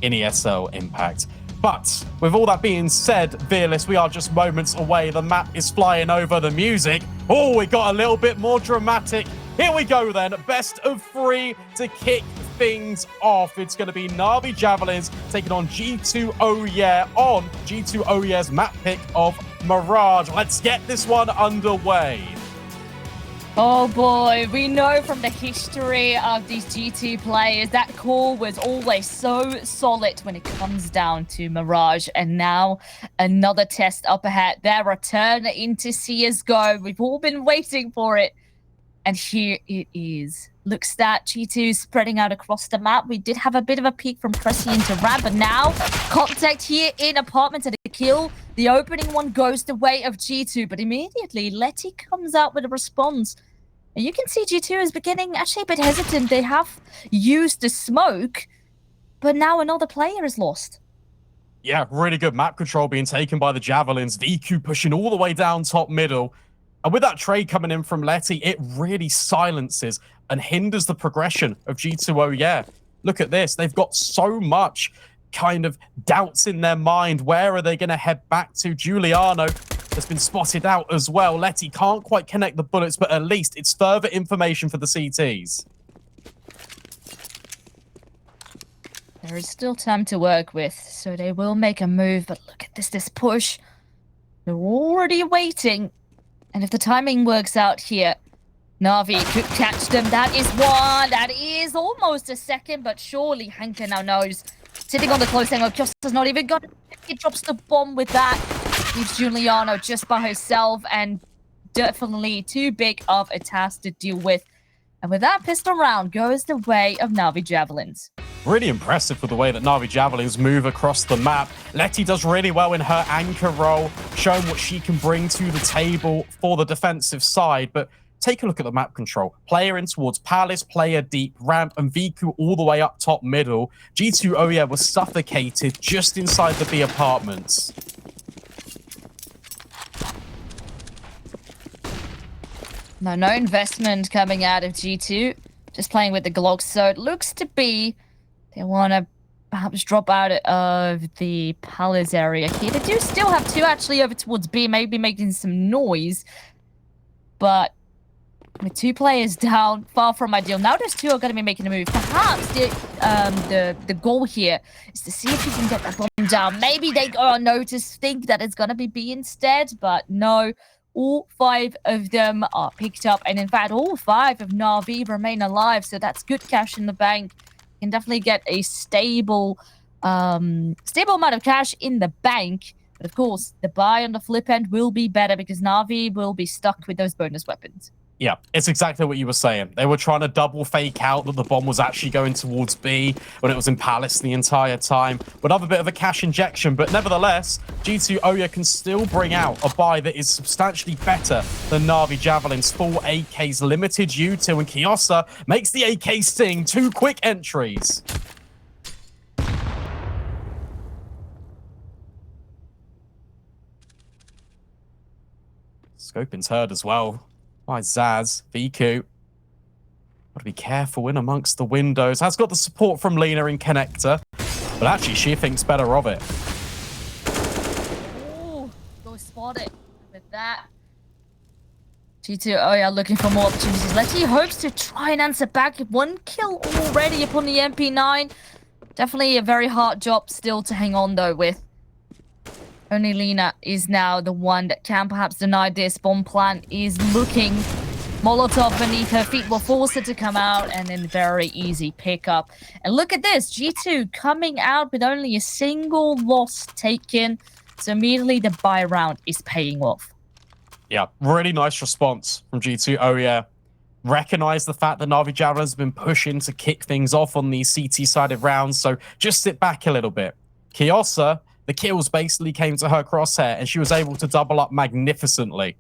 in ESL Impact. But with all that being said, Fearless, we are just moments away. The map is flying over, the music. Oh, we got a little bit more dramatic. Here we go then. Best of 3 to kick things off. It's going to be NAVI Javelins taking on G2 OYA on G2 OYA's map pick of Mirage. Let's get this one underway. Oh boy, we know from the history of these G2 players that core was always so solid when it comes down to Mirage. And now another test up ahead. Their return into CSGO. We've all been waiting for it. And here it is. Looks that G2 spreading out across the map. We did have a bit of a peek from Cressy into Rab, but now contact here in apartments and a kill. The opening one goes the way of G2, but immediately LETi comes out with a response. And you can see G2 is beginning actually a bit hesitant. They have used the smoke, but now another player is lost. Yeah, really good map control being taken by the Javelins. vicu pushing all the way down top middle. And with that trade coming in from LETi, it really silences and hinders the progression of G2 OYA. Look at this. They've got so much kind of doubts in their mind. Where are they going to head back to? Juliano has been spotted out as well. LETi can't quite connect the bullets, but at least it's further information for the CTs. There is still time to work with, so they will make a move. But look at this push. They're already waiting. And if the timing works out here, NAVI could catch them. That is one. That is almost a second, but surely Hanka now knows. Sitting on the close angle, just has not even got it. He drops the bomb with that. Leaves Juliano just by herself, and definitely too big of a task to deal with. And with that pistol round goes the way of NAVI Javelins. Really impressive with the way that NAVI Javelins move across the map. LETi does really well in her anchor role, showing what she can bring to the table for the defensive side. But take a look at the map control. Player in towards Palace, player deep, ramp, and vicu all the way up top middle. G2 OYA was suffocated just inside the B apartments. No investment coming out of G2. Just playing with the Glocks. So it looks to be they want to perhaps drop out of the Palace area here. They do still have 2 actually over towards B, maybe making some noise. But with 2 players down, far from ideal. Now those 2 are going to be making a move. Perhaps the goal here is to see if you can get that bomb down. Maybe they go unnoticed, think that it's going to be B instead, but no. All 5 of them are picked up, and in fact, all 5 of NAVI remain alive. So that's good cash in the bank. You can definitely get a stable amount of cash in the bank. But of course, the buy on the flip end will be better because NAVI will be stuck with those bonus weapons. Yeah, it's exactly what you were saying. They were trying to double fake out that the bomb was actually going towards B when it was in Palace the entire time. Another bit of a cash injection, but nevertheless, G2 OYA can still bring out a buy that is substantially better than NAVI Javelins. Full AKs, limited U2, and Kiosa makes the AK sting. 2 quick entries. Scoping's heard as well. By Zaz, vicu. Got to be careful in amongst the windows. Has got the support from Lena in connector, but actually she thinks better of it. Oh, go spot it with that. G2 OYA looking for more opportunities. LETi hopes to try and answer back. 1 kill already upon the MP9. Definitely a very hard job still to hang on though with. Only Lena is now the one that can perhaps deny this. Bomb plant is looking. Molotov beneath her feet will force her to come out, and then very easy pickup. And look at this. G2 coming out with only a single loss taken. So immediately the buy round is paying off. Yeah, really nice response from G2 OYA. Recognize the fact that NAVI Javelins have been pushing to kick things off on these CT-sided rounds, so just sit back a little bit. Kiosa, the kills basically came to her crosshair, and she was able to double up magnificently.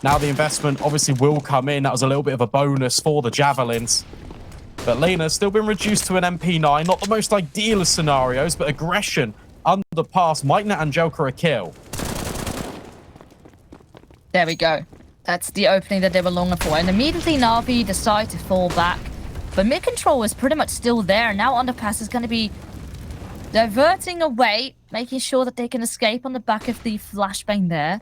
Now the investment obviously will come in. That was a little bit of a bonus for the Javelins. But Lena's still been reduced to an MP9. Not the most ideal of scenarios, but aggression under pass might net Angelica a kill. There we go. That's the opening that they were longing for. And immediately NAVI decide to fall back. But mid control is pretty much still there. Now underpass is going to be diverting away, making sure that they can escape on the back of the flashbang there.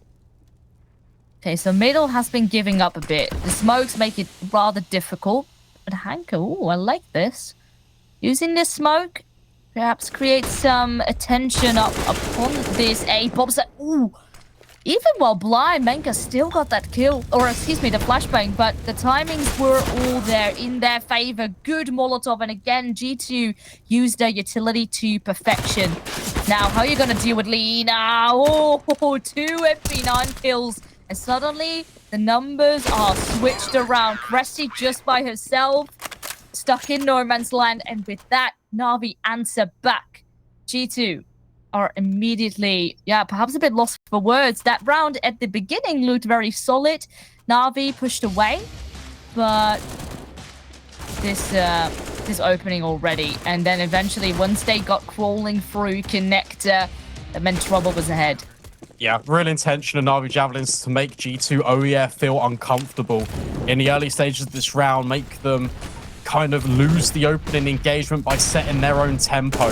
Okay, so middle has been giving up a bit. The smokes make it rather difficult. But Hanka, ooh, I like this. Using this smoke, perhaps create some attention up upon this A-bomb. Ooh, even while blind, Manka still got that kill. Or, excuse me, the flashbang. But the timings were all there in their favor. Good Molotov. And again, G2 used their utility to perfection. Now, how are you going to deal with Lena? Oh, 2 FP9 kills. And suddenly, the numbers are switched around. Cressy just by herself, stuck in no man's land. And with that, Navi answer back. G2 are immediately, perhaps a bit lost for words. That round at the beginning looked very solid. Navi pushed away, but this opening already. And then eventually, once they got crawling through connector, that meant trouble was ahead. Yeah, real intention of NAVI Javelins to make G2 OYA feel uncomfortable in the early stages of this round, make them kind of lose the opening engagement by setting their own tempo,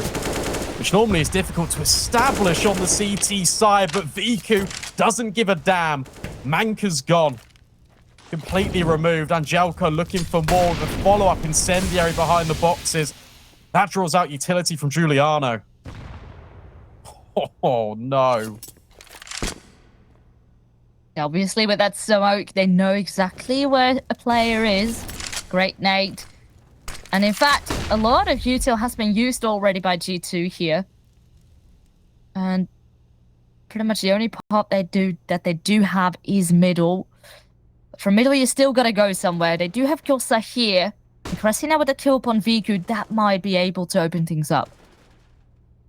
which normally is difficult to establish on the CT side, but vicu doesn't give a damn. Manka's gone. Completely removed. Angelica looking for more of a follow-up incendiary behind the boxes. That draws out utility from Juliano. Oh, no. Obviously, with that smoke, they know exactly where a player is. Great nade. And in fact, a lot of util has been used already by G2 here. And pretty much the only part they do have is middle. From middle, you still gotta go somewhere. They do have Kyosa here. And Cressy now with a kill upon vicu, that might be able to open things up.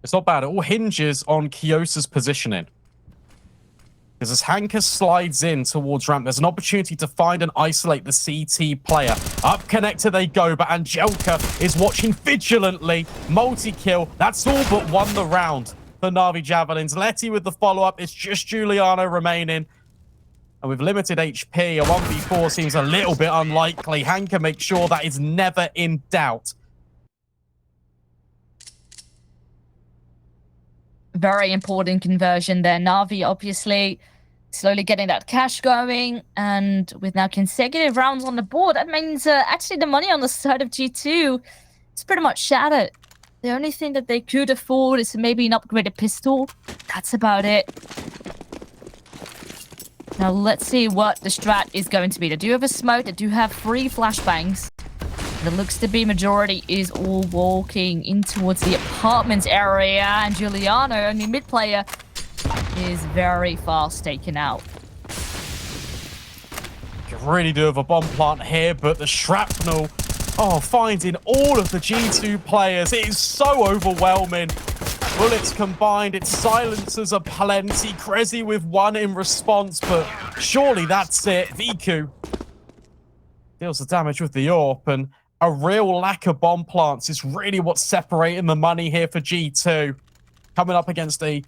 It's not bad. It all hinges on Kyosa's positioning. Because as Hanka slides in towards ramp, there's an opportunity to find and isolate the CT player. Up connector they go, but Angelica is watching vigilantly. Multi-kill. That's all but won the round for NAVI Javelins. LETi with the follow-up. It's just Juliano remaining. And with limited HP, a 1v4 seems a little bit unlikely. Hanka makes sure that is never in doubt. Very important conversion there. Navi, obviously, slowly getting that cash going, and with now consecutive rounds on the board, that means actually the money on the side of G2 is pretty much shattered. The only thing that they could afford is maybe an upgraded pistol. That's about it. Now let's see what the strat is going to be. They do have a smoke, they do have 3 flashbangs. And it looks to be majority is all walking in towards the apartments area, and Juliano, only mid player, is very fast taken out. You really do have a bomb plant here, but the shrapnel, finding all of the G2 players. It is so overwhelming. Bullets combined, its silencers are plenty. Cressy with 1 in response, but surely that's it. vicu deals the damage with the AWP, and a real lack of bomb plants is really what's separating the money here for G2. Coming up against a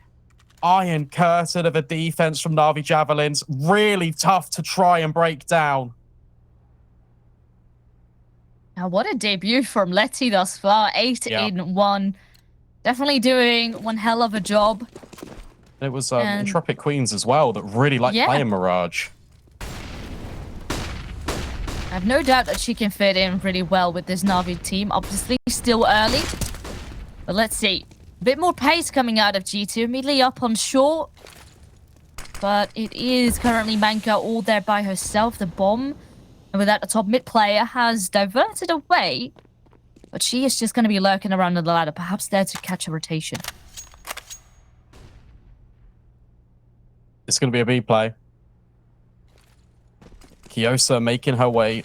iron curtain of a defense from NAVI Javelins. Really tough to try and break down. Now, what a debut from LETi thus far. 8 in 1. Definitely doing one hell of a job. It was Intrepid Queens as well that really liked playing Mirage. I have no doubt that she can fit in really well with this Navi team. Obviously, still early. But let's see. A bit more pace coming out of G2. Immediately up on short. But it is currently Manka all there by herself. The bomb. And with that, the top mid player has diverted away. But she is just going to be lurking around the ladder. Perhaps there to catch a rotation. It's going to be a B play. Kyosa making her way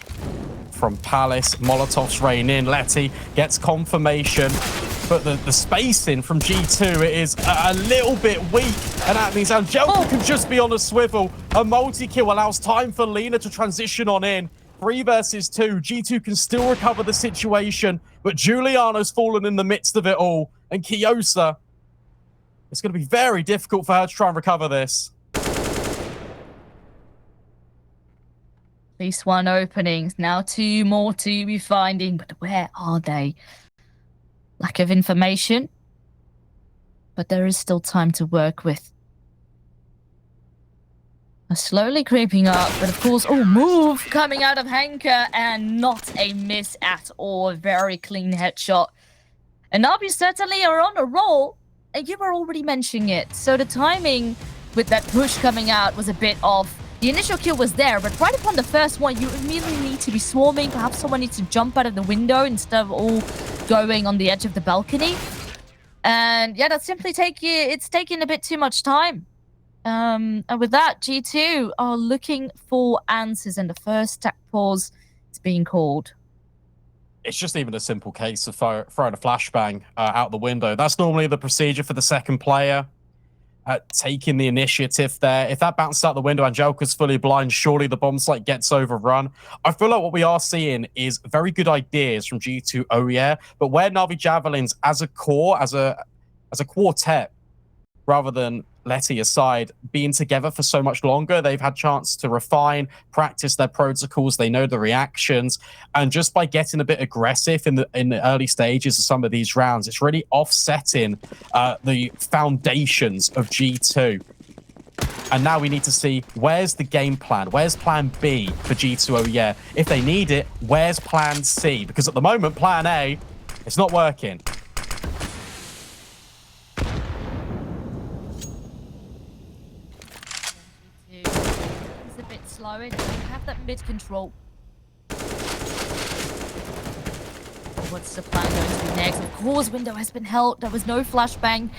from Palace. Molotovs rain in. LETi gets confirmation. But the spacing from G2 is a little bit weak. And that means Angelica can just be on a swivel. A multi-kill allows time for Lena to transition on in. 3 versus 2. G2 can still recover the situation. But Juliano's fallen in the midst of it all. And Kyosa, it's going to be very difficult for her to try and recover this. At least 1 opening. Now 2 more to be finding. But where are they? Lack of information. but there is still time to work with. Slowly creeping up, but of course, move coming out of Hanka, and not a miss at all. Very clean headshot. And NAVI certainly are on a roll, and you were already mentioning it. So the timing with that push coming out was a bit off. The initial kill was there, but right upon the first one, you immediately need to be swarming. Perhaps someone needs to jump out of the window instead of all going on the edge of the balcony. And yeah, that's simply taking a bit too much time. And with that, G2 are looking for answers, and the first tech pause is being called. It's just even a simple case of throwing a flashbang out the window. That's normally the procedure for the second player. Taking the initiative there. If that bounces out the window, Angelica's fully blind, surely the bomb site gets overrun. I feel like what we are seeing is very good ideas from G2 OYA, but where NAVI Javelins as a core, as a quartet, rather than LETi aside, being together for so much longer, they've had chance to refine, practice their protocols, they know the reactions, and just by getting a bit aggressive in the early stages of some of these rounds, it's really offsetting the foundations of G2. And now we need to see, where's the game plan? Where's plan B for G2 OYA? If they need it, where's plan C? Because at the moment, plan A, it's not working. Slow it. You have that mid control. What's the plan going to be next? Of course, window has been held. There was no flashbang,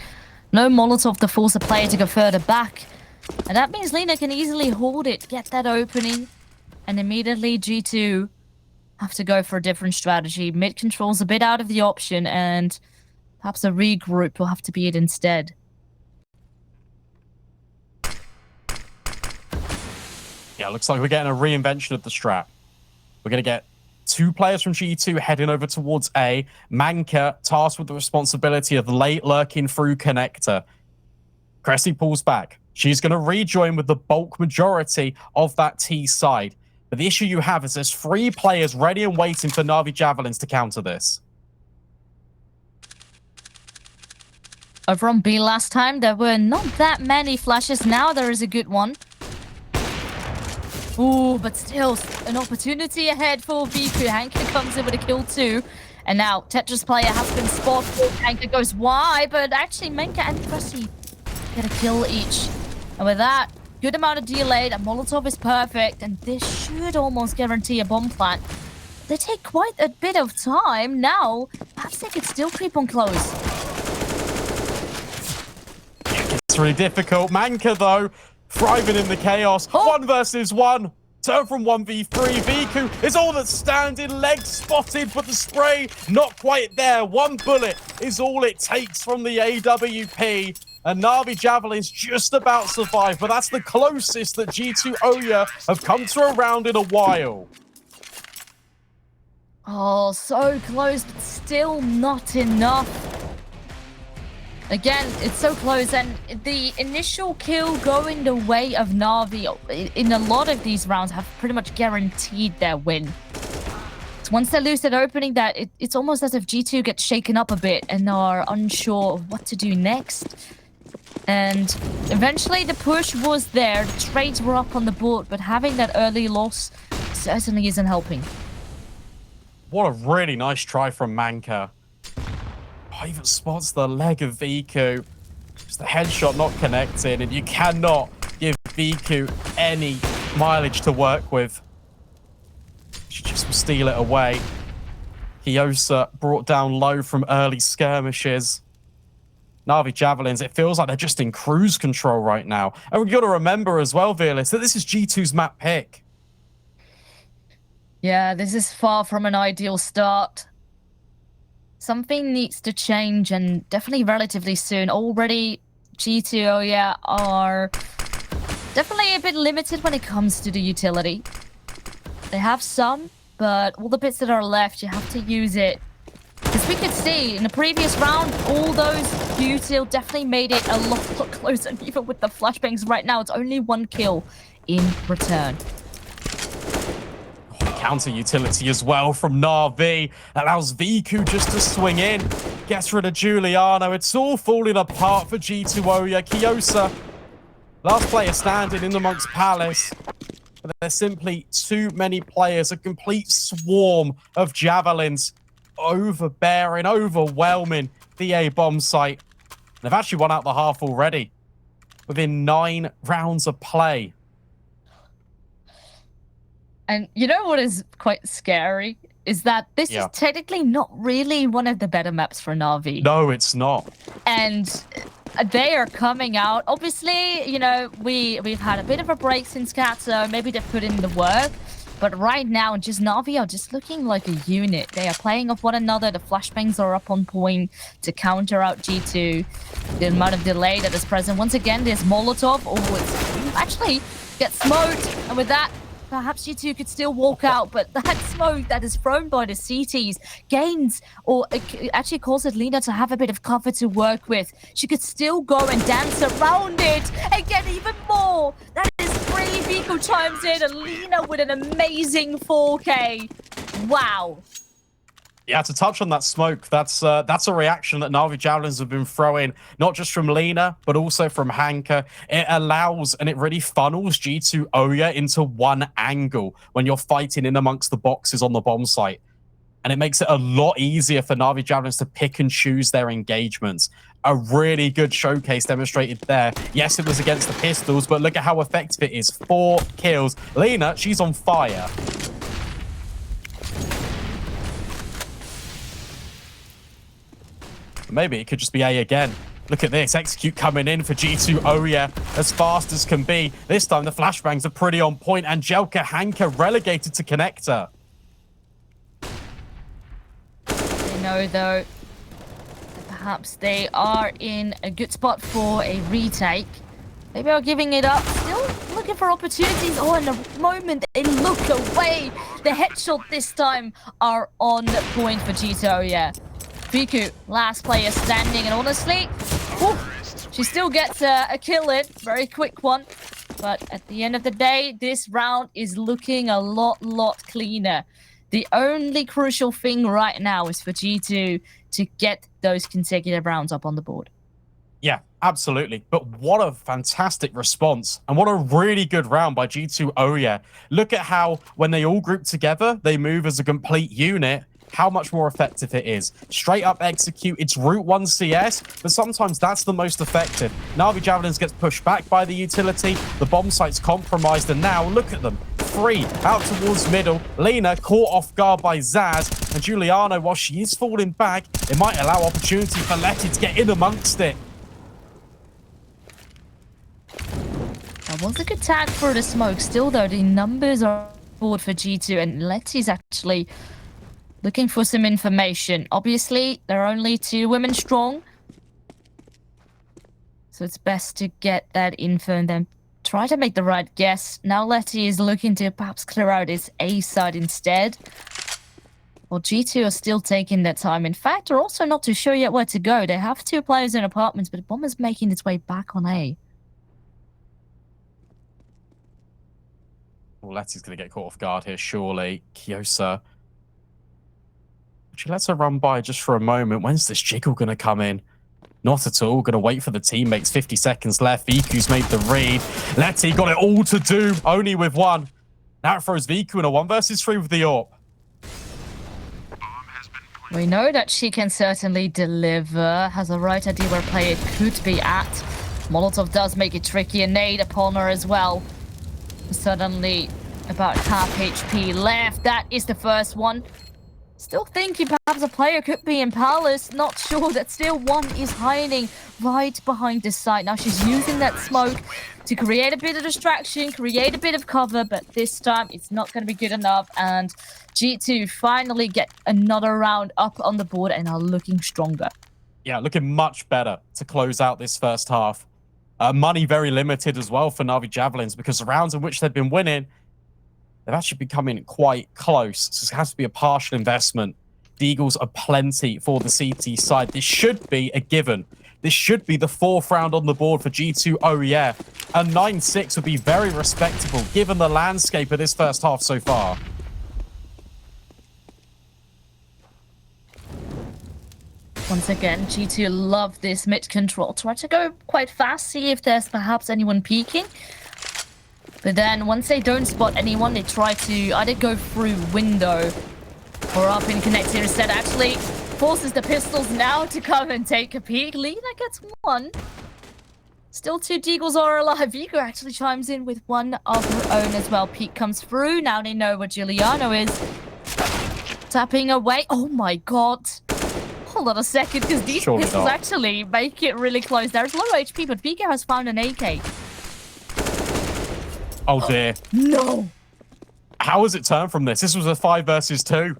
no Molotov to force a player to go further back. And that means Lena can easily hold it, get that opening, and immediately G2 have to go for a different strategy. Mid control's a bit out of the option, and perhaps a regroup will have to be it instead. Yeah, looks like we're getting a reinvention of the strat. We're going to get 2 players from G2 heading over towards A. Manka tasked with the responsibility of late lurking through connector. Cressy pulls back. She's going to rejoin with the bulk majority of that T side. But the issue you have is there's 3 players ready and waiting for NAVI Javelins to counter this. Over on B last time, there were not that many flashes. Now there is a good one. Ooh, but still, an opportunity ahead for vicu. Hanka comes in with a kill too. And now, Tetris player has been spotted. Hanka goes wide, but actually, Manka and Cressy get a kill each. And with that, good amount of delay. That Molotov is perfect, and this should almost guarantee a bomb plant. They take quite a bit of time. Now, perhaps they could still creep on close. It's really difficult. Manka, though, thriving in the chaos. 1 versus 1. Turn from 1v3. vicu is all that's standing. Legs spotted, but the spray not quite there. 1 bullet is all it takes from the AWP. And NAVI Javelins just about survive, but that's the closest that G2 OYA have come to a round in a while. Oh, so close, but still not enough. Again, it's so close, and the initial kill going the way of NAVI in a lot of these rounds have pretty much guaranteed their win. So once they lose that opening, it's almost as if G2 gets shaken up a bit and are unsure of what to do next. And eventually the push was there, the trades were up on the board, but having that early loss certainly isn't helping. What a really nice try from Manka. Oh, even spots the leg of vicu. Just the headshot not connecting, and you cannot give vicu any mileage to work with. She just will steal it away. Kiosa brought down low from early skirmishes. NAVI Javelins, it feels like they're just in cruise control right now. And we've got to remember as well, Veerless, that this is G2's map pick. Yeah, this is far from an ideal start. Something needs to change, and definitely relatively soon. Already, G2 OYA are definitely a bit limited when it comes to the utility. They have some, but all the bits that are left, you have to use it. As we could see in the previous round, all those util definitely made it a lot closer. And even with the flashbangs right now, it's only 1 kill in return. counter utility as well from NAVI. Allows vicu just to swing in. Gets rid of Juliano. It's all falling apart for G2 OYA. Kiosa, last player standing in amongst Palace. But there's simply too many players. A complete swarm of javelins overbearing, overwhelming the A bomb site. They've actually won out the half already within 9 rounds of play. And you know what is quite scary? Is that this is technically not really one of the better maps for NAVI. No, it's not. And they are coming out. Obviously, you know, we've had a bit of a break since CAT, so maybe they've put in the work. But right now, just NAVI are just looking like a unit. They are playing off one another. The flashbangs are up on point to counter out G2. The amount of delay that is present. Once again, there's Molotov. Oh, it's actually gets smoked. And with that, perhaps G2 could still walk out, but that smoke that is thrown by the CTs gains, or actually causes Lena to have a bit of cover to work with. She could still go and dance around it and get even more. That is 3 vicu chimes in, and Lena with an amazing 4K. Wow. Yeah, to touch on that smoke, that's a reaction that NAVI Javelins have been throwing, not just from Lena, but also from Hanka. It allows and it really funnels G2 OYA into one angle when you're fighting in amongst the boxes on the bomb site. And it makes it a lot easier for NAVI Javelins to pick and choose their engagements. A really good showcase demonstrated there. Yes, it was against the Pistols, but look at how effective it is. 4 kills. Lena, she's on fire. Maybe it could just be A again. Look at this. Execute coming in for G2 OYA as fast as can be. This time the flashbangs are pretty on point. Angelka Hanka relegated to connector. They know, though, that perhaps they are in a good spot for a retake. Maybe are giving it up. Still looking for opportunities. Oh, in a moment they look away. The headshot this time are on point for G2 OYA. vicu, last player standing, and honestly, she still gets a kill in. Very quick one. But at the end of the day, this round is looking a lot cleaner. The only crucial thing right now is for G2 to get those consecutive rounds up on the board. Yeah, absolutely. But what a fantastic response. And what a really good round by G2 OYA. Look at how, when they all group together, they move as a complete unit. How much more effective it is. Straight up execute. It's Route 1 CS, but sometimes that's the most effective. NAVI Javelins gets pushed back by the utility. The bomb site's compromised, and now look at them. 3 out towards middle. Lena caught off guard by Zaz, and Juliano, while she is falling back, it might allow opportunity for LETi to get in amongst it. That was a good tag for the smoke. Still, though, the numbers are forward for G2, and LETi's actually looking for some information. Obviously, they're only 2 women strong, so it's best to get that info and then try to make the right guess. Now LETi is looking to perhaps clear out its A side instead. Well, G2 are still taking their time. In fact, they're also not too sure yet where to go. They have 2 players in apartments, but the bomb is making its way back on A. Well, LETi's going to get caught off guard here, surely. Kiosa, she lets her run by just for a moment. When's this jiggle going to come in? Not at all. Going to wait for the teammates. 50 seconds left. vicu's made the read. LETi got it all to do, only with 1. Now it throws vicu in a 1 versus 3 with the AWP. We know that she can certainly deliver. Has a right idea where player could be at. Molotov does make it tricky. A nade upon her as well. Suddenly, about half HP left. That is the first one. Still thinking perhaps a player could be in Palace. Not sure that still one is hiding right behind the site. Now she's using that smoke to create a bit of distraction, create a bit of cover, but this time it's not going to be good enough. And G2 finally get another round up on the board and are looking stronger. Yeah, looking much better to close out this first half. Money very limited as well for NAVI Javelins because the rounds in which they've been winning, they've actually been coming quite close. So it has to be a partial investment. Deagles are plenty for the CT side. This should be a given. This should be the 4th round on the board for G2 OYA. A 9-6 would be very respectable given the landscape of this first half so far. Once again, G2 love this mid control. Try to go quite fast, see if there's perhaps anyone peeking. But then once they don't spot anyone, they try to either go through window or up in connector instead. Actually, forces the pistols now to come and take a peek. Lena gets one. Still 2 Deagles are alive. Vicu actually chimes in with one of her own as well. Peek comes through. Now they know where Juliano is. Tapping away. Oh my god. Hold on a second, because these pistols actually make it really close. There's low HP, but Vicu has found an AK. Oh dear. No. How has it turned from this? This was a 5 versus 2. And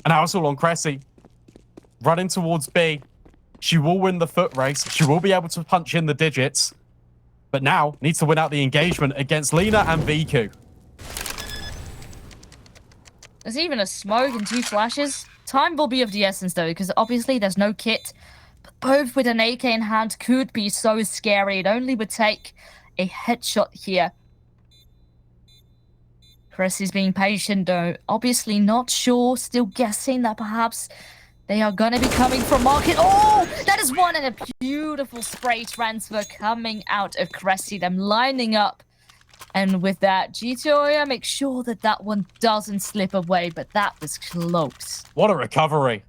now it's all on Cressy. Running towards B. She will win the foot race. She will be able to punch in the digits. But now needs to win out the engagement against Lena and Vicu. There's even a smoke and 2 flashes. Time will be of the essence though, because obviously there's no kit. But both with an AK in hand could be so scary. It only would take a headshot here. Chris is being patient though. Obviously not sure. Still guessing that perhaps they are going to be coming from market. Oh, that is one, and a beautiful spray transfer coming out of Cressy. Them lining up. And with that, G2 OYA make sure that that one doesn't slip away, but that was close. What a recovery.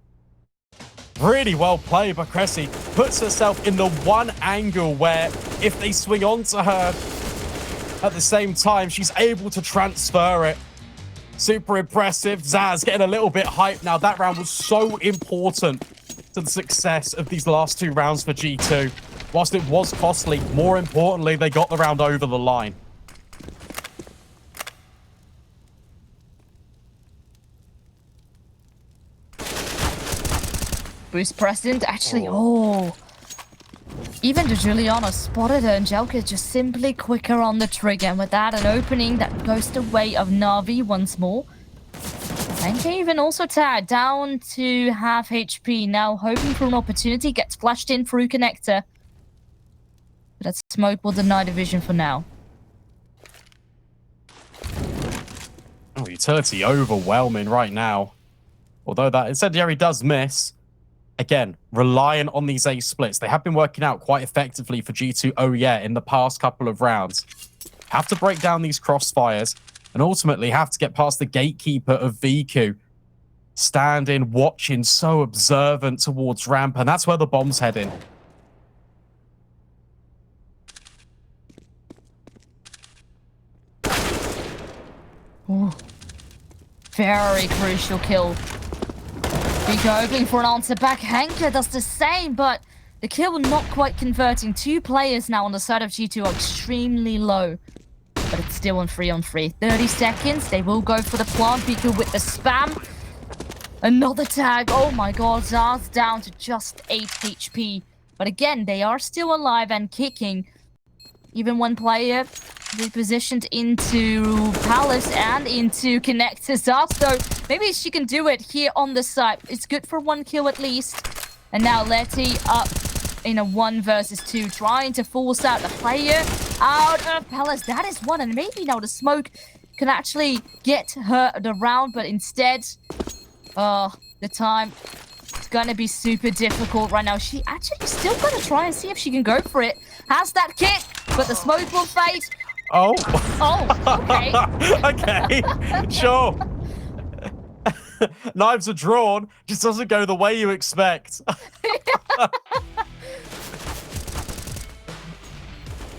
Really well played by Cressy. Puts herself in the one angle where if they swing onto her at the same time, she's able to transfer it. Super impressive. Zaz getting a little bit hyped now. That round was so important to the success of these last 2 rounds for G2. Whilst it was costly, more importantly, they got the round over the line. Boost present. Actually, even the Juliano spotted her, and Jelka just simply quicker on the trigger. And with that, an opening that goes the way of Navi once more. And Kevin also tagged down to half HP. Now hoping for an opportunity. Gets flashed in through connector. But that smoke will deny the vision for now. Oh, utility overwhelming right now. Although that incendiary does miss. Again, relying on these ace splits. They have been working out quite effectively for G2 OYA in the past couple of rounds. Have to break down these crossfires and ultimately have to get past the gatekeeper of vicu. Standing, watching, so observant towards ramp, and that's where the bomb's heading. Ooh. Very crucial kill. vicu hoping for an answer back. Henker does the same, but the kill not quite converting. 2 players now on the side of G2 are extremely low. But it's still on 3-on-3. 30 seconds. They will go for the plant. vicu with the spam. Another tag. Oh my god. Zaz down to just 8 HP. But again, they are still alive and kicking. Even one player repositioned into Palace and into connector. Zaz, though, maybe she can do it here on the side. It's good for 1 kill at least. And now LETi up in a 1 versus 2, trying to force out the player out of Palace. That is one, and maybe now the smoke can actually get her the round, but instead, the time is gonna be super difficult right now. She actually still gonna try and see if she can go for it. Has that kick, but the smoke will fade. Oh. Oh, okay. Okay, sure. Knives are drawn, just doesn't go the way you expect.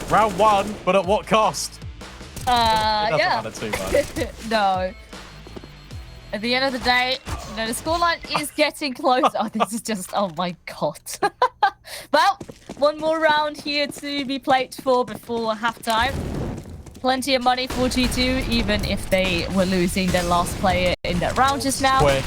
Round 1, but at what cost? Yeah. Matter too much. No. At the end of the day, you know, the scoreline is getting close. Oh, this is just, oh my god. Well, 1 more round here to be played for before halftime. Plenty of money for G2, even if they were losing their last player in that round just now. Quick.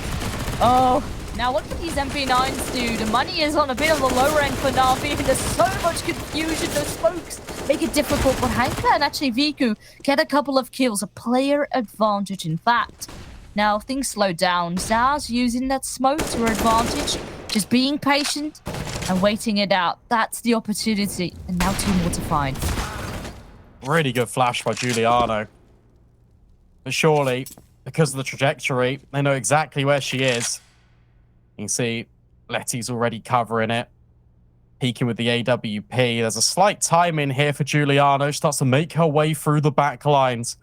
Oh, now what can these MP9s do? The money is on a bit of the lower end for Navi. There's so much confusion. Those smokes make it difficult. But Hanka and actually vicu get a couple of kills. A player advantage, in fact. Now things slow down. Zaz using that smoke to her advantage. Just being patient and waiting it out. That's the opportunity. And now 2 more to find. Really good flash by Juliano. But surely, because of the trajectory, they know exactly where she is. You can see LETi's already covering it. Peeking with the AWP. There's a slight time in here for Juliano. Starts to make her way through the back lines.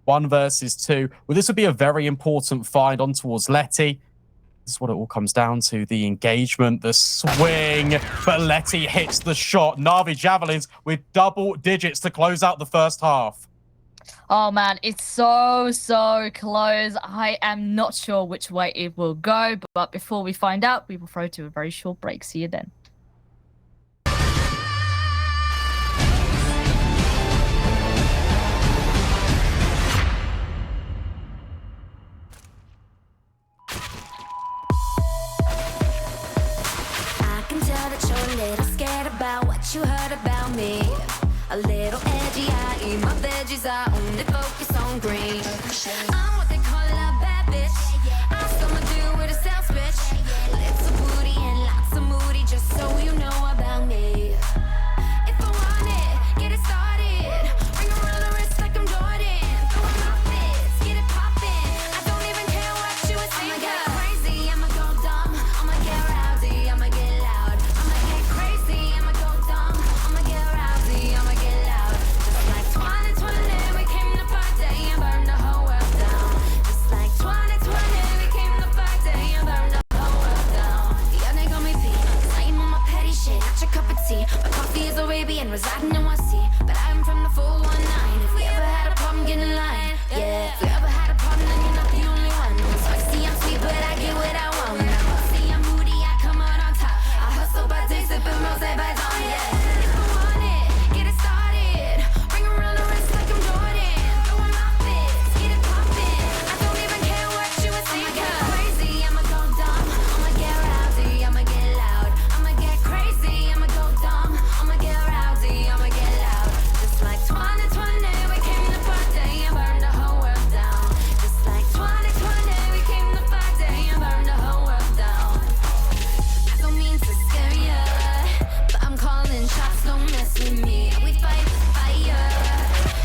1 versus 2. Well, this would be a very important find on towards LETi. This is what it all comes down to. The engagement, the swing. But LETi hits the shot. NAVI Javelins with double digits to close out the first half. Oh man, it's so close. I am not sure which way it will go, but before we find out, we will throw to a very short break. See you then. I can tell that you're a little scared about what you heard about me. A little edgy, I eat my veggies, I only focus on green. I'm what they call a bad bitch. I'm something to do with a sales bitch. Little booty and lots of moody, just so you know about me. If I want it, get it started. Ring around the wrist like I'm Jordan. Throwing my fists, get it poppin'. I don't even care what you would think. I'ma get crazy, I'ma go dumb. I'ma get rowdy, I'ma get loud. I'ma get crazy, I'ma go dumb. I'ma get rowdy, I'ma get loud. Just like 2020, we came to party and burn the whole world down. Just like 2020, we came to party and burn the whole world down. Yeah, they got me P, 'cause I am on my petty shit, not your cup of tea. My coffee is Arabian, residing in one sea. But I'm from the 419. If we ever had a problem, get in line. Yeah, if we ever had a problem, then you're not the only one. I'm spicy, I'm sweet, but I get what I want. I'm bossy, I'm moody, I come out on top. I hustle by day, sipping rosé by dawn, yeah. If I want it, get it started. Ring around the wrist like I'm Jordan. Throwing my fists, get it poppin'. I don't even care what you would think. I'ma get crazy, I'ma go dumb. I'ma get rowdy, I'ma get loud. I'ma get crazy, I'ma go dumb. I'ma get rowdy, I'ma get loud. Just like 2020, we came to party and burn the whole world down. Just like 2020, we came to party and burn the whole world down. I don't mean to scare ya, but I'm calling shots, don't mess with me. We fight fire,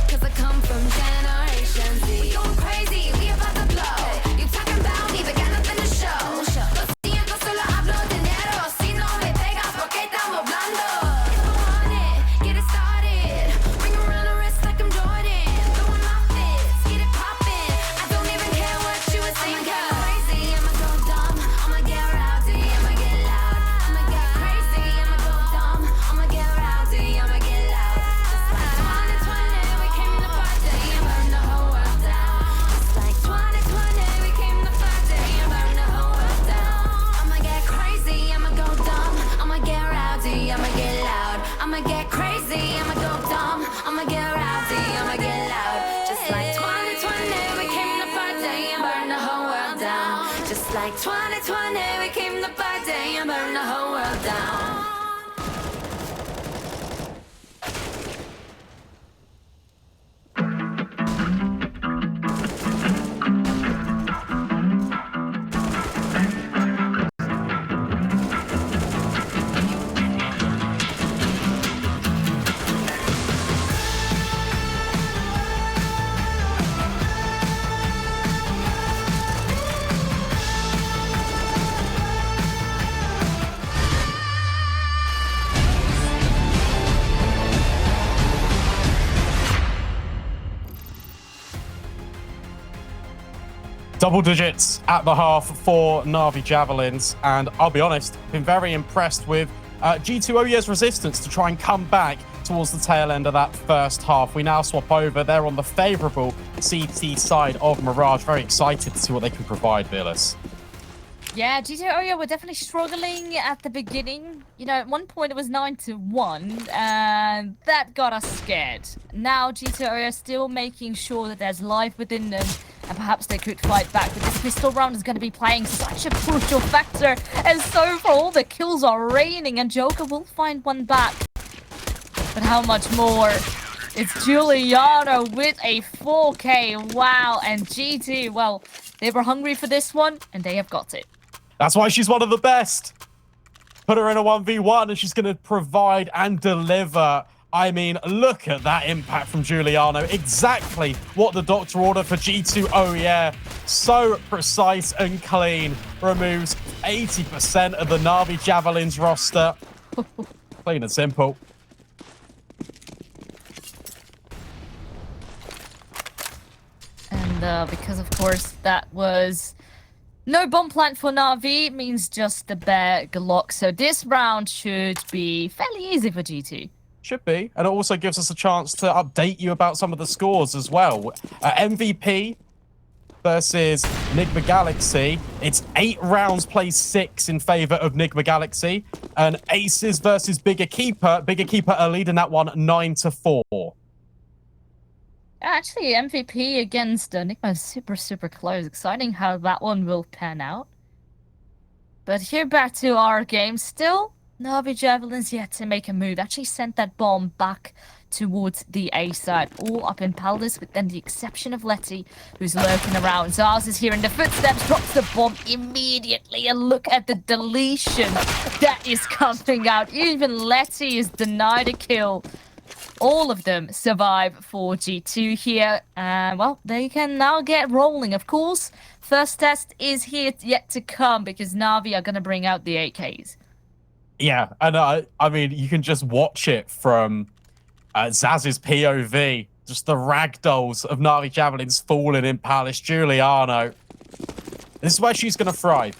'cause I come from Generation Z. We going crazy, we about to blow. You talking about me, but got nothing to show. Lo siento, solo hablo dinero. Si no me pegas, porque estamos hablando. If I want it, get it started. Ring around the wrist like I'm Jordan. Throwing my fists, get it poppin'. I don't even care what you would think. I'ma get crazy, I'ma go dumb. I'ma get rowdy, I'ma get loud. I'ma get crazy, I'ma go dumb. I'ma get rowdy, I'ma get loud. Just like 2020, we came to party and burn the whole world down. Just like 2020, we came to party and burn the whole world down. I'ma get crazy, I'ma go dumb. I'ma get rowdy, I'ma get loud. I'ma get crazy, I'ma go dumb. I'ma get rowdy, I'ma get loud. Just like 2020, we came to party and burn the whole world down. Just like 2020, we came to party and burn the whole world down. Double digits at the half for NAVI Javelins. And I'll be honest, been very impressed with G2 OYA's resistance to try and come back towards the tail end of that first half. We now swap over. They're on the favorable CT side of Mirage. Very excited to see what they can provide, Vilas. Yeah, G2 OYA were definitely struggling at the beginning. You know, at one point it was 9-1, and that got us scared. Now G2 OYA still making sure that there's life within them, and perhaps they could fight back. But this pistol round is going to be playing such a crucial factor, and so for all the kills are raining, and Joker will find one back. But how much more? It's Juliano with a 4K. Wow, and G2, well, they were hungry for this one, and they have got it. That's why she's one of the best. Put her in a 1v1 and she's going to provide and deliver. I mean, look at that impact from Juliano. Exactly what the doctor ordered for G2 OYA. So precise and clean. Removes 80% of the NAVI Javelins roster. Plain and simple. And because, of course, that was no bomb plant for NAVI, means just the bare Glock. So this round should be fairly easy for G2. Should be. And it also gives us a chance to update you about some of the scores as well. MVP versus Nigma Galaxy. It's 8 rounds, plays 6 in favor of Nigma Galaxy. And Aces versus Bigger Keeper. Bigger Keeper are leading that one 9-4. Actually, MVP against Nigma is super, super close. Exciting how that one will pan out. But here back to our game. Still, NAVI Javelins yet to make a move. Actually sent that bomb back towards the A side. All up in Palace, with then the exception of LETi, who's lurking around. Zaz is here in the footsteps, drops the bomb immediately. And look at the deletion that is coming out. Even LETi is denied a kill. All of them survive for G2 here. Well, they can now get rolling. Of course, first test is here yet to come because NAVI are going to bring out the AKs. Yeah, and I mean, you can just watch it from Zaz's POV. Just the ragdolls of NAVI Javelins falling in Palace. Juliano. This is where she's going to thrive.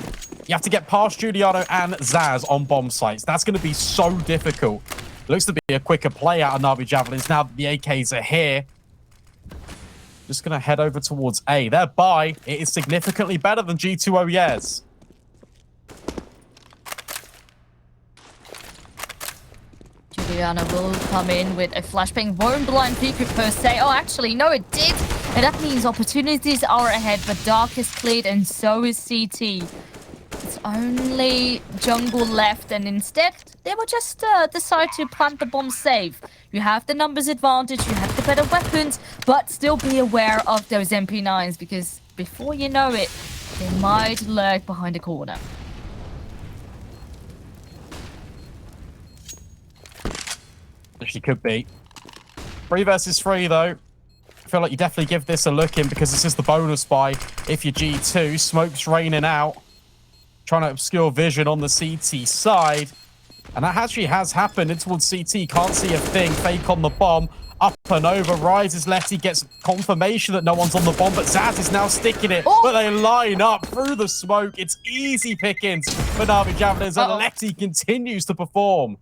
You have to get past Juliano and Zaz on bomb sites. That's going to be so difficult. Looks to be a quicker play out of NAVI Javelins now that the AKs are here. Just going to head over towards A. Their buy, it is significantly better than G2 OYAs. Juliana will come in with a flashbang. Won't blind vicu per se. Oh, actually, no, it did. And that means opportunities are ahead, but Dark is cleared and so is CT. It's only jungle left, and instead they will just decide to plant the bomb safe. You have the numbers advantage, you have the better weapons, but still be aware of those MP9s because before you know it, they might lurk behind a corner. She could be. 3 versus 3 though. I feel like you definitely give this a look in because this is the bonus buy if you're G2. Smoke's raining out. Trying to obscure vision on the CT side. And that actually has happened in towards CT. Can't see a thing. Fake on the bomb. Up and over. Rises. LETi gets confirmation that no one's on the bomb. But Zaz is now sticking it. But they line up through the smoke. It's easy pickings for NAVI Javelins. And LETi continues to perform.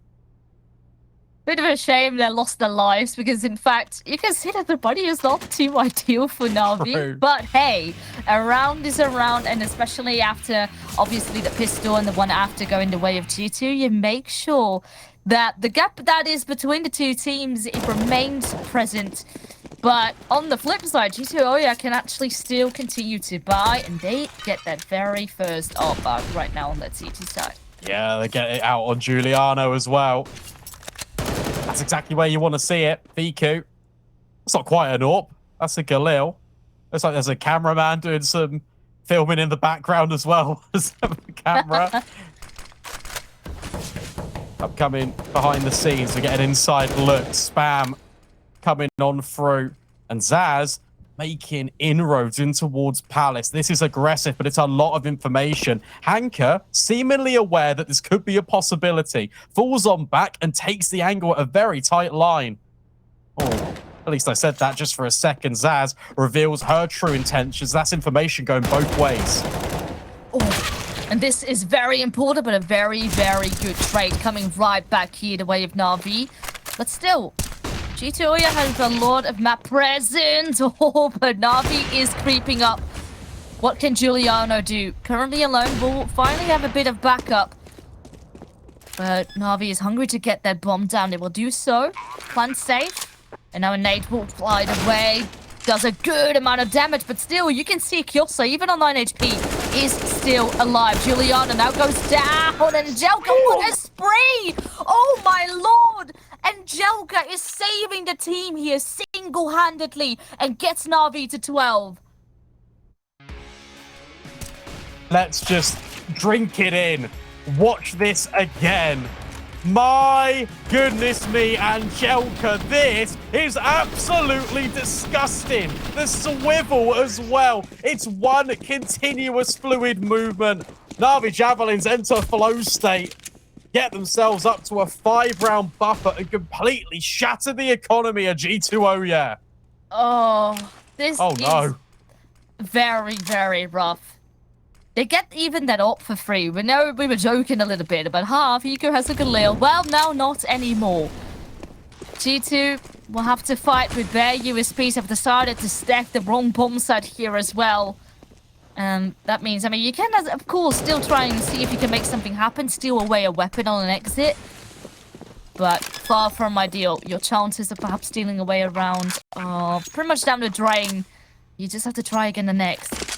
Bit of a shame they lost their lives because, in fact, you can see that the body is not too ideal for NAVI. True. But hey, a round is a round, and especially after, obviously, the pistol and the one after going the way of G2, you make sure that the gap that is between the two teams, it remains present. But on the flip side, G2 OYA can actually still continue to buy, and they get that very first outback right now on that CT side. Yeah, they get it out on Juliano as well. That's exactly where you want to see it. vicu. It's not quite an AWP. That's a Galil. Looks like there's a cameraman doing some filming in the background as well as the camera. Upcoming behind the scenes. We get an inside look. Spam coming on through. And Zaz making inroads in towards Palace. This is aggressive, but it's a lot of information. Hanker, seemingly aware that this could be a possibility, falls on back and takes the angle at a very tight line. Oh, at least I said that just for a second. Zaz reveals her true intentions. That's information going both ways. Oh, and this is very important, but a very, very good trade coming right back here the way of NAVI. But still, G2 OYA has a lot of map presence. Oh, but NAVI is creeping up. What can Juliano do? Currently alone, will finally have a bit of backup. But NAVI is hungry to get their bomb down. They will do so. Plant safe. And now a nade will fly away. Does a good amount of damage, but still, you can see Kyosa, even on 9 HP, is still alive. Juliana now goes down. Angelka, what a spree! Oh my lord! Angelka is saving the team here single-handedly and gets NAVI to 12. Let's just drink it in. Watch this again. My goodness me, Angelka, this is absolutely disgusting. The swivel as well. It's one continuous fluid movement. NAVI Javelins enter flow state, get themselves up to a 5-round buffer and completely shatter the economy of G2 OYA. Oh, this Oh no. is very, very rough. They get even that up for free. We know we were joking a little bit about vicu has a Galil. Well, now not anymore. G2 will have to fight with their USPs. Have decided to stack the wrong bomb site here as well. That means, I mean, you can, of course, still try and see if you can make something happen. Steal away a weapon on an exit. But far from ideal. Your chances of perhaps stealing away a round are pretty much down the drain. You just have to try again the next.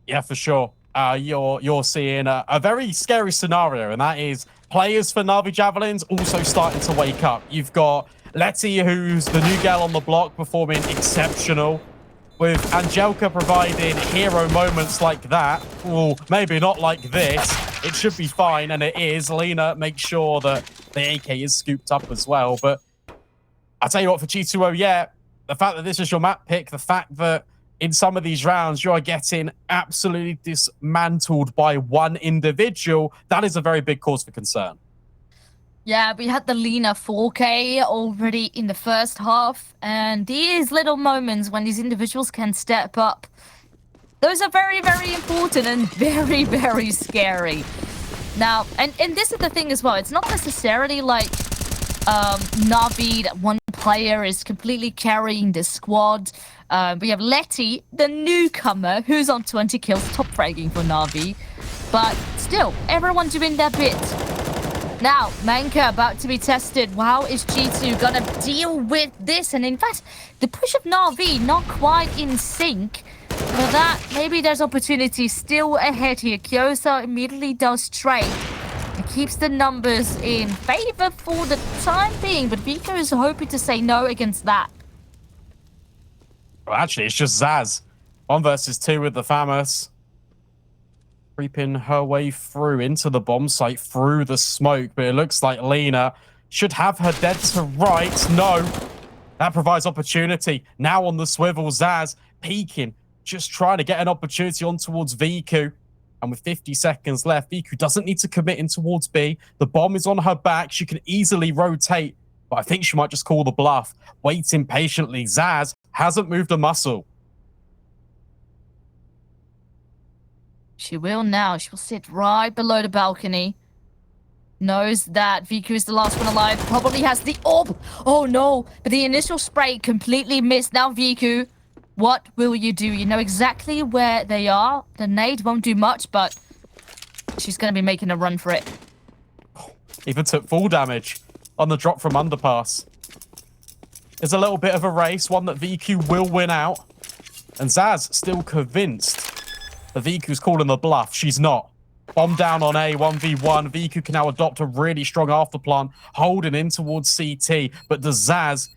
Yeah, for sure. You're seeing a very scary scenario, and that is players for NAVI Javelins also starting to wake up. You've got LETi, who's the new girl on the block, performing exceptional. With Angelka providing hero moments like that, well, maybe not like this. It should be fine, and it is. Lena makes sure that the AK is scooped up as well. But I'll tell you what, for G2 OYA, the fact that this is your map pick, the fact that in some of these rounds, you are getting absolutely dismantled by one individual. That is a very big cause for concern. Yeah, we had the Lena 4K already in the first half. And these little moments when these individuals can step up, those are very, very important and very, very scary. Now, and this is the thing as well. It's not necessarily like Navi, that one player is completely carrying the squad. We have LETi, the newcomer, who's on 20 kills, top fragging for Navi. But still, everyone doing their bit. Now, manka about to be tested. How is G2 gonna deal with this? And in fact, the push of Navi not quite in sync. For that, maybe there's opportunity still ahead here. Kyosa immediately does trade. It keeps the numbers in favor for the time being, but vicu is hoping to say no against that. Well, actually, it's just Zaz. 1 versus 2 with the FAMAS. Creeping her way through into the bomb site, through the smoke. But it looks like Lena should have her dead to right. No. That provides opportunity. Now on the swivel, Zaz peeking. Just trying to get an opportunity on towards vicu. And with 50 seconds left, vicu doesn't need to commit in towards B. The bomb is on her back. She can easily rotate. But I think she might just call the bluff. Waiting patiently. Zaz hasn't moved a muscle. She will now. She will sit right below the balcony. Knows that vicu is the last one alive. Probably has the orb. Oh no. But the initial spray completely missed. Now vicu, what will you do? You know exactly where they are. The nade won't do much, but she's going to be making a run for it. Even took full damage on the drop from underpass. It's a little bit of a race, one that vicu will win out. And Zaz still convinced that vicu's calling the bluff. She's not. Bomb down on A, 1v1. vicu can now adopt a really strong afterplant, holding in towards CT. But does Zaz,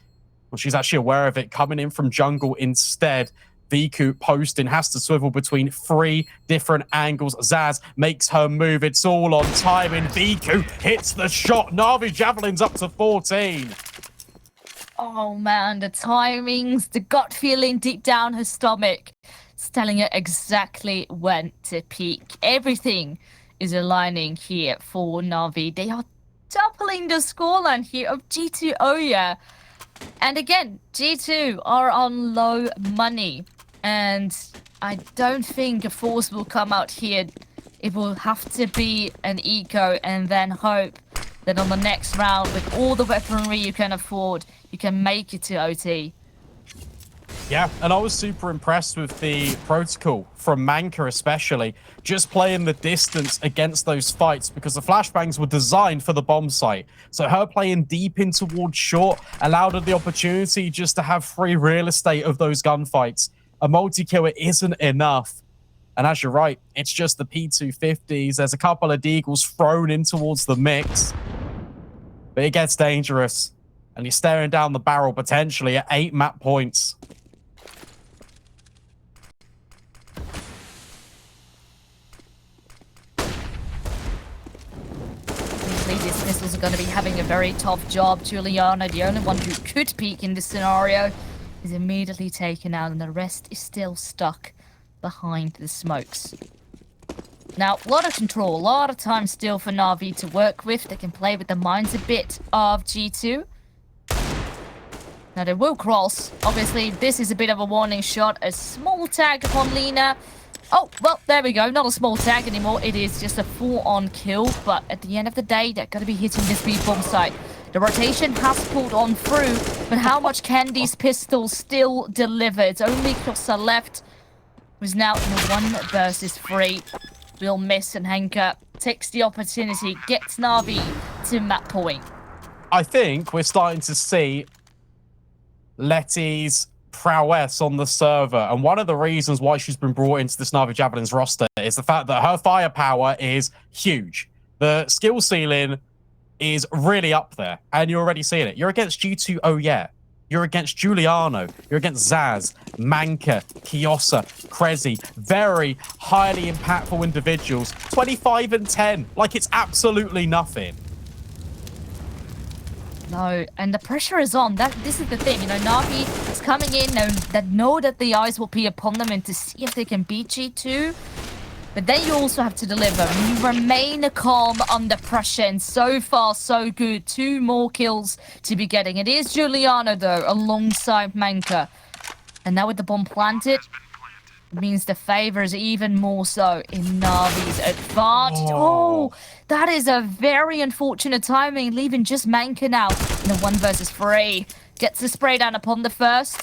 well, she's actually aware of it, coming in from jungle instead. vicu posting, has to swivel between 3 different angles. Zaz makes her move. It's all on timing. vicu hits the shot. NAVI Javelins up to 14. Oh man, the timings, the gut feeling deep down her stomach. It's telling her exactly when to peak. Everything is aligning here for Navi. They are doubling the scoreline here of G2 OYA. And again, G2 are on low money. And I don't think a force will come out here. It will have to be an eco and then hope that on the next round, with all the weaponry you can afford, you can make it to OT. Yeah, and I was super impressed with the protocol from manka especially, just playing the distance against those fights because the flashbangs were designed for the bomb site. So her playing deep in towards short allowed her the opportunity just to have free real estate of those gunfights. A multi-kill, it isn't enough. And as you're right, it's just the P250s. There's a couple of deagles thrown in towards the mix. But it gets dangerous. And you're staring down the barrel potentially at 8 map points. these pistols are going to be having a very tough job. Juliano, the only one who could peek in this scenario, is immediately taken out, and the rest is still stuck behind the smokes. Now, a lot of control, a lot of time still for NAVI to work with. They can play with the mines a bit of G2. Now, they will cross. Obviously, this is a bit of a warning shot. A small tag upon Lena. Oh, well, there we go. Not a small tag anymore. It is just a full-on kill. But at the end of the day, they're going to be hitting this B-bomb site. The rotation has pulled on through. But how much can these pistols still deliver? It's only Klossa left, who's now in a 1 versus 3. Will miss, and Henka takes the opportunity, gets NAVI to map point. I think we're starting to see LETi's prowess on the server, and one of the reasons why she's been brought into this NAVI Javelins roster is the fact that her firepower is huge. The skill ceiling is really up there, and you're already seeing it. You're against G2 OYA. You're against Juliano. You're against Zaz, Manka, Kiosa, Krezi. Very highly impactful individuals. 25 and 10. Like, it's absolutely nothing. No, and the pressure is on. This is the thing, you know, NAVI is coming in know that the eyes will be upon them and to see if they can beat G2. But then you also have to deliver. You remain calm under pressure, and so far, so good. 2 more kills to be getting. It is Juliano, though, alongside Manka. And now with the bomb planted, it means the favor is even more so in NAVI's advantage. Oh, that is a very unfortunate timing, leaving just Manka now in a 1 versus 3. Gets the spray down upon the first.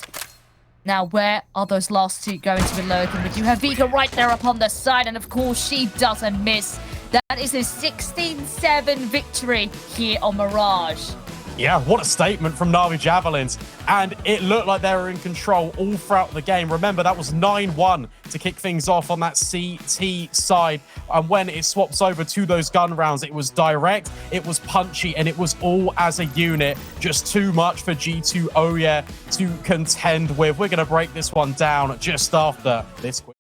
Now, where are those last 2 going to be lurking? But you have vicu right there upon the side, and of course, she doesn't miss. That is a 16-7 victory here on Mirage. Yeah, what a statement from NAVI Javelins. And it looked like they were in control all throughout the game. Remember, that was 9-1 to kick things off on that CT side. And when it swaps over to those gun rounds, it was direct, it was punchy, and it was all as a unit. Just too much for G2 OYA to contend with. We're going to break this one down just after this quick.